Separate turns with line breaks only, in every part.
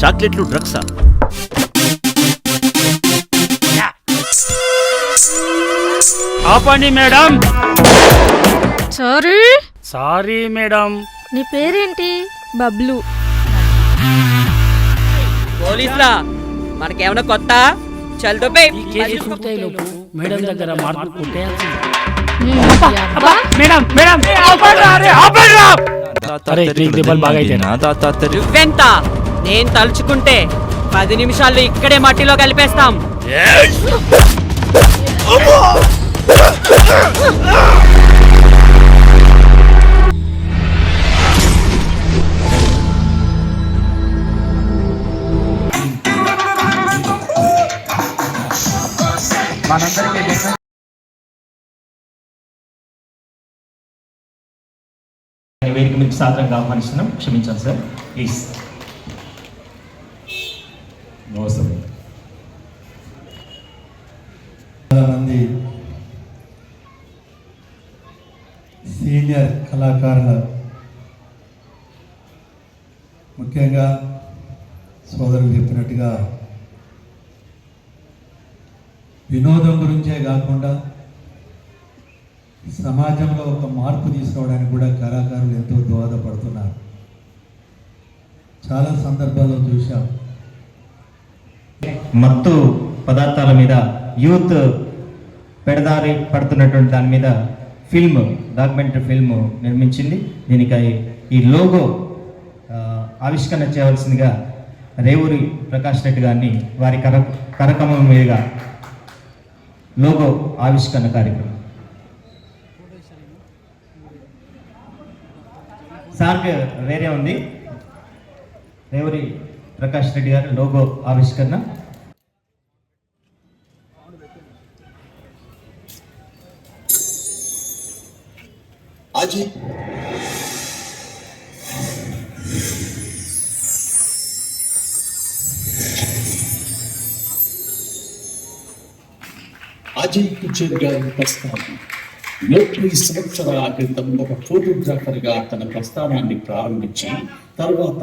చాక్లెట్లు డ్రగ్సా? ఆపండి madam. Sorry madam.
నీ పేరేంటి? బబ్లు.
పోలీసులా మనకేమన్నా కొత్త? చల్ దొబ్బే.
ఈ కేసు పూర్తయ్యేలోపు మేడం దగ్గర మార్పు కొట్టేయాల్సింది.
నువ్వెంత? నేను తలుచుకుంటే 10 నిమిషాల్లో ఇక్కడే మట్టిలో కలిపేస్తాం.
వేదిక మీకు సాధారణంగా ఆహ్వానిస్తున్నాం. క్షమించాలి సార్, ప్లీజ్.
నమస్తే. చాలామంది సీనియర్ కళాకారుల, ముఖ్యంగా సోదరులు చెప్పినట్టుగా వినోదం గురించే కాకుండా సమాజంలో ఒక మార్పు తీసుకురావడానికి కూడా కళాకారులు ఎంతో దోహదపడుతున్నారు. చాలా సందర్భాల్లో చూశాం.
మత్తు పదార్థాల మీద యూత్ పెడదారి పడుతున్నటువంటి దాని మీద డాక్యుమెంటరీ ఫిల్మ్ నిర్మించింది. దీనికై ఈ లోగో ఆవిష్కరణ చేయవలసిందిగా రేవూరి ప్రకాష్ రెడ్డి గారిని వారి కరకమం మీదుగా లోగో ఆవిష్కరణ కార్యక్రమం. సార్ వేరే ఉంది. రేవూరి ప్రకాష్ రెడ్డి గారు లోగో ఆవిష్కరణ.
అజయ్ కుచేర్ గారి ప్రస్థానం 30 సంవత్సరాల క్రితం ఒక ఫోటోగ్రాఫర్గా తన ప్రస్థానాన్ని ప్రారంభించి తర్వాత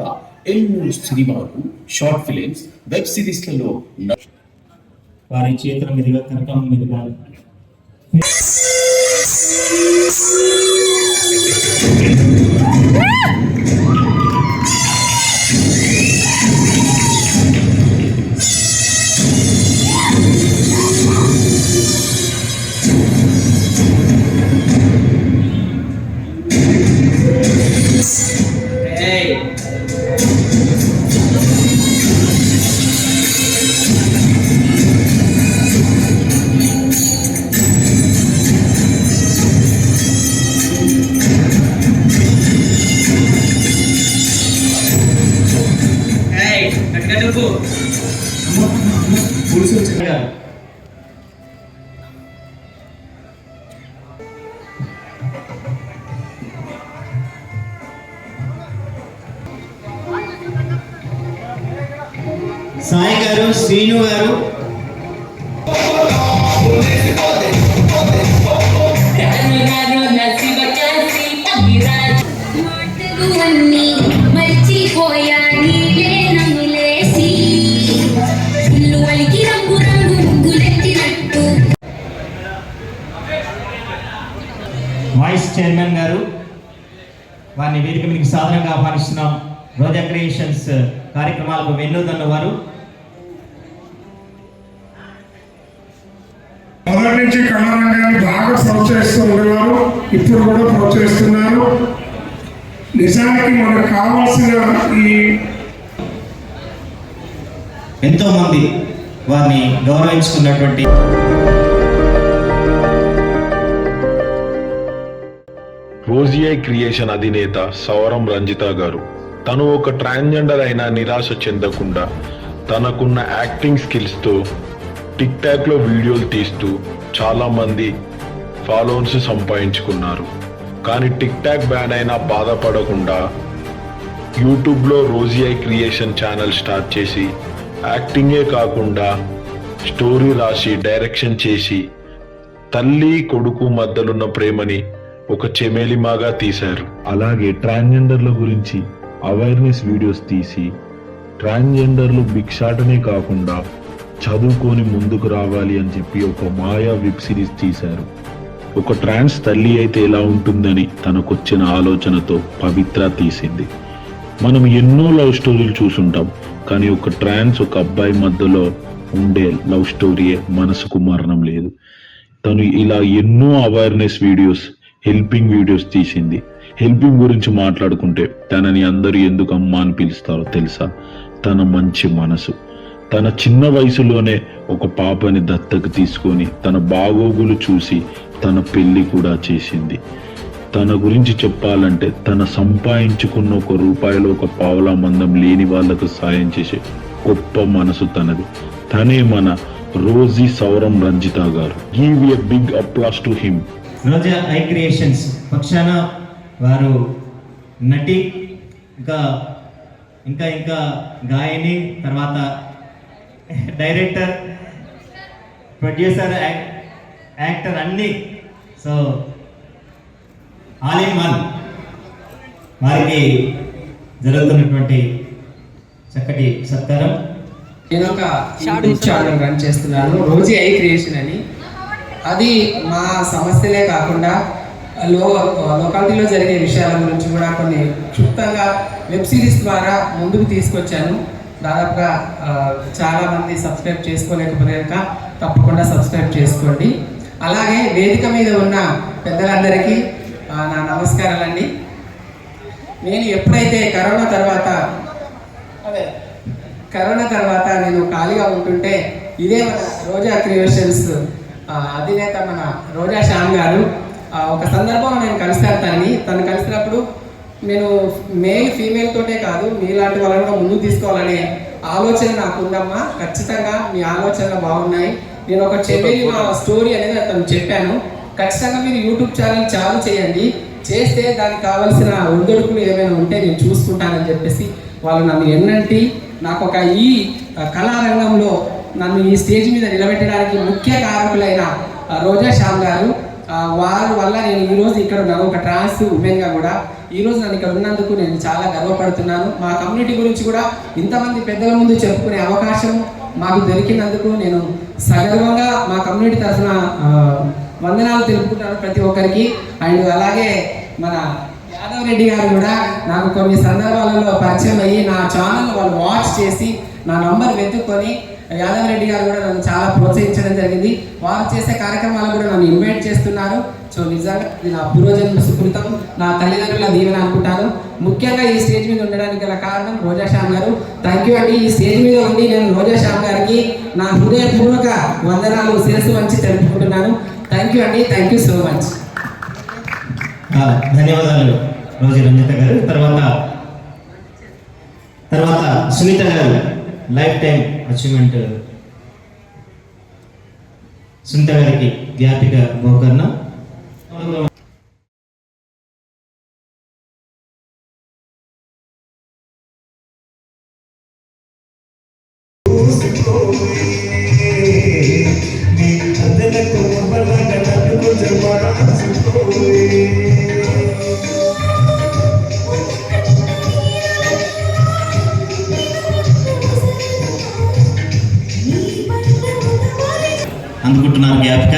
ఎన్నో సినిమాలు, షార్ట్ ఫిలిమ్స్, వెబ్ సిరీస్లలో
వారి చేతుల మీదుగా కరకం మీదుగా సాయి గారు, శ్రీను గారు, వైస్ చైర్మన్ గారు, వారిని వేదిక మీదకి సాధారణంగా ఆహ్వానిస్తున్నాం. రోజా క్రియేషన్స్ కార్యక్రమాలకు వెన్నుదన్న వారు.
మొదటి నుంచి కళారంగాన్ని బాగా ప్రోత్సహిస్తూ ఉండేవారు, ఇప్పుడు కూడా ప్రోత్సహిస్తున్నారు. నిజానికి మనకు కావాల్సిన
ఎంతో మంది వారిని గౌరవించుకున్నటువంటి
రోజియా క్రియేషన్ అధినేత సౌరం రంజిత గారు తను ఒక ట్రాన్స్జెండర్ అయినా నిరాశ చెందకుండా తనకున్న యాక్టింగ్ స్కిల్స్తో టిక్ టాక్లో వీడియోలు తీస్తూ చాలామంది ఫాలోవర్స్ సంపాదించుకున్నారు. కానీ టిక్ టాక్ బ్యాన్ అయినా బాధపడకుండా యూట్యూబ్లో రోజియా క్రియేషన్ ఛానల్ స్టార్ట్ చేసి యాక్టింగే కాకుండా స్టోరీ రాసి డైరెక్షన్ చేసి తల్లి కొడుకు మధ్యలున్న ప్రేమని ఒక చెమేలిమాగా తీశారు. అలాగే ట్రాన్స్జెండర్ల గురించి అవేర్నెస్ వీడియోస్ తీసి ట్రాన్స్జెండర్లు భిక్షాటనే కాకుండా చదువుకొని ముందుకు రావాలి అని చెప్పి ఒక మాయా వెబ్ సిరీస్ తీశారు. ఒక ట్రాన్స్ తల్లి అయితే ఎలా ఉంటుందని తనకొచ్చిన ఆలోచనతో పవిత్ర తీసింది. మనం ఎన్నో లవ్ స్టోరీలు చూసుంటాం, కానీ ఒక ట్రాన్స్ ఒక అబ్బాయి మధ్యలో ఉండే లవ్ స్టోరీయే మనసుకు మరణం లేదు. తను ఇలా ఎన్నో అవేర్నెస్ వీడియోస్, హెల్పింగ్ వీడియోస్ తీసింది. హెల్పింగ్ గురించి మాట్లాడుకుంటే తనని అందరూ ఎందుకు అమ్మ అని పిలుస్తారో తెలుసా? తన మంచి మనసు. తన చిన్న వయసులోనే ఒక పాపని దత్తకు తీసుకొని తన బాగోగులు చూసి తన పెళ్లి కూడా చేసింది. తన గురించి చెప్పాలంటే తన సంపాదించుకున్న ₹1 ఒక పావలా మందం లేని వాళ్లకు సాయం చేసే గొప్ప మనసు తనది. తనే మన రోజీ సౌరం రంజిత గారు. Give a big applause to him.
Roja I Creations పక్షాన వారు నటి, ఇంకా ఇంకా ఇంకా గాయని, తర్వాత డైరెక్టర్, ప్రొడ్యూసర్, యాక్టర్ అన్నీ. So all in one. వారికి జరుగుతున్నటువంటి చక్కటి సత్కారం.
నేను ఒక యూట్యూబ్ ఛానల్ రన్ చేస్తున్నాను, రోజీ ఐ క్రియేషన్ అని. అది మా సమస్యలే కాకుండా లోకాలిటీలో జరిగే విషయాల గురించి కూడా కొన్ని క్షుప్తంగా వెబ్ సిరీస్ ద్వారా ముందుకు తీసుకొచ్చాను. దాదాపుగా చాలామంది సబ్స్క్రైబ్ చేసుకోలేకపోతే కనుక తప్పకుండా సబ్స్క్రైబ్ చేసుకోండి. అలాగే వేదిక మీద ఉన్న పెద్దలందరికీ నా నమస్కారాలండి. నేను ఎప్పుడైతే కరోనా తర్వాత నేను ఖాళీగా ఉంటుంటే ఇదే మన రోజా క్రియేషన్స్ అధినేత మన రోజా శ్యామ్ గారు ఒక సందర్భంలో నేను కలిస్తాను. తను కలిసినప్పుడు నేను మేల్ ఫీమేల్ తోటే కాదు, మీలాంటి వాళ్ళని కూడా ముందుకు తీసుకోవాలనే ఆలోచన నాకు ఉందమ్మా. ఖచ్చితంగా మీ ఆలోచనలు బాగున్నాయి. నేను ఒక చెవిలి స్టోరీ అనేది అతను చెప్పాను. ఖచ్చితంగా మీరు యూట్యూబ్ ఛానల్ చాలు చేయండి, చేస్తే దానికి కావాల్సిన ఒడిదుడుకులు ఏమైనా ఉంటే నేను చూసుకుంటానని చెప్పేసి వాళ్ళు నన్ను ఎన్నంటి నాకు ఒక ఈ కళారంగంలో నన్ను ఈ స్టేజ్ మీద నిలబెట్టడానికి ముఖ్య కారకులైన రోజా శ్యామ్ గారు, వారి వల్ల నేను ఈరోజు ఇక్కడ ఉన్నాను. ఒక ట్రాన్స్ ఉమెన్గా కూడా ఈరోజు నన్ను ఇక్కడ ఉన్నందుకు నేను చాలా గర్వపడుతున్నాను. మా కమ్యూనిటీ గురించి కూడా ఇంతమంది పెద్దల ముందు చెప్పుకునే అవకాశం మాకు దొరికినందుకు నేను సగర్వంగా మా కమ్యూనిటీ తరఫున వందనాలు తెలుపుకుంటాను ప్రతి ఒక్కరికి. అండ్ అలాగే మన యాదవ్ రెడ్డి గారు కూడా నాకు కొన్ని సందర్భాలలో పరిచయం అయ్యి నా ఛానల్ వాళ్ళు వాచ్ చేసి నా నంబర్ వెతుక్కొని యాదవ్ రెడ్డి గారు కూడా నన్ను చాలా ప్రోత్సహించడం జరిగింది. వారు చేసే కార్యక్రమాలు కూడా నన్ను ఇన్వైట్ చేస్తున్నారు. సో నిజంగా ఇది నా పూర్వజన్మ సుకృతం, నా తల్లిదండ్రుల దీవెన అనుకుంటాను. ముఖ్యంగా ఈ స్టేజ్ మీద ఉండడానికి గల కారణం రోజా శ్యామ్ గారు. థ్యాంక్ యూ అండి. ఈ స్టేజ్ మీద ఉండి నేను రోజా శ్యామ్ గారికి నా హృదయపూర్వక వందనాలు శిరస్సు వంచి తెలుపుకుంటున్నాను. థ్యాంక్ యూ అండి. Thank you so much.
ధన్యవాదాలు రోజీ రంజిత గారు. తర్వాత సునీత గారు, లైఫ్ టైం అచీవ్మెంట్ సునీత గారికి జ్ఞాపిక బహుకరణ. అందుకుంటున్నారు జ్ఞాపిక.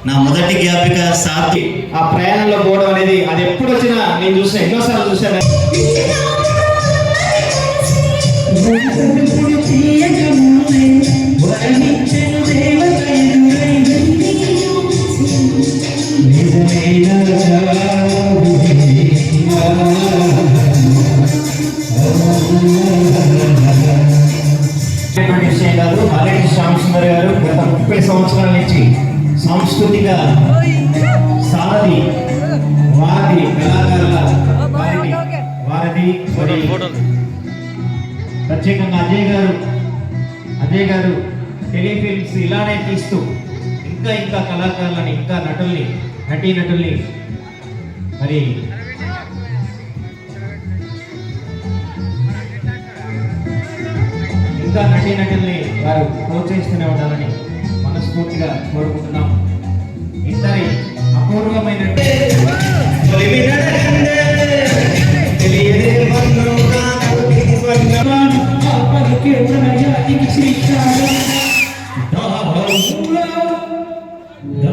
నా మొదటి జ్ఞాపిక సాక్షి. ఆ ప్రయాణంలో పోవడం అనేది అది ఎప్పుడు వచ్చినా నేను చూసాను, ఎన్నోసార్లు చూసాను. విషయం కాదు. ఆర్ఎస్ శ్యామసుందర్ గారు గత 30 సంవత్సరాల నుంచి సాంస్కృతిక సారథి, వారధి, కళాకారుల వారధి. మరి ప్రత్యేకంగా అజయ్ గారు టెలిఫిల్మ్స్ ఇలానే తీస్తూ ఇంకా కళాకారులని, ఇంకా నటీనటుల్ని మరి ఇంకా నటీనటుల్ని వారు ప్రోత్సహిస్తూనే ఉండాలని మనస్ఫూర్తిగా కోరుకుంటున్నాం. ఇద్దరి అపూర్వమైన
ద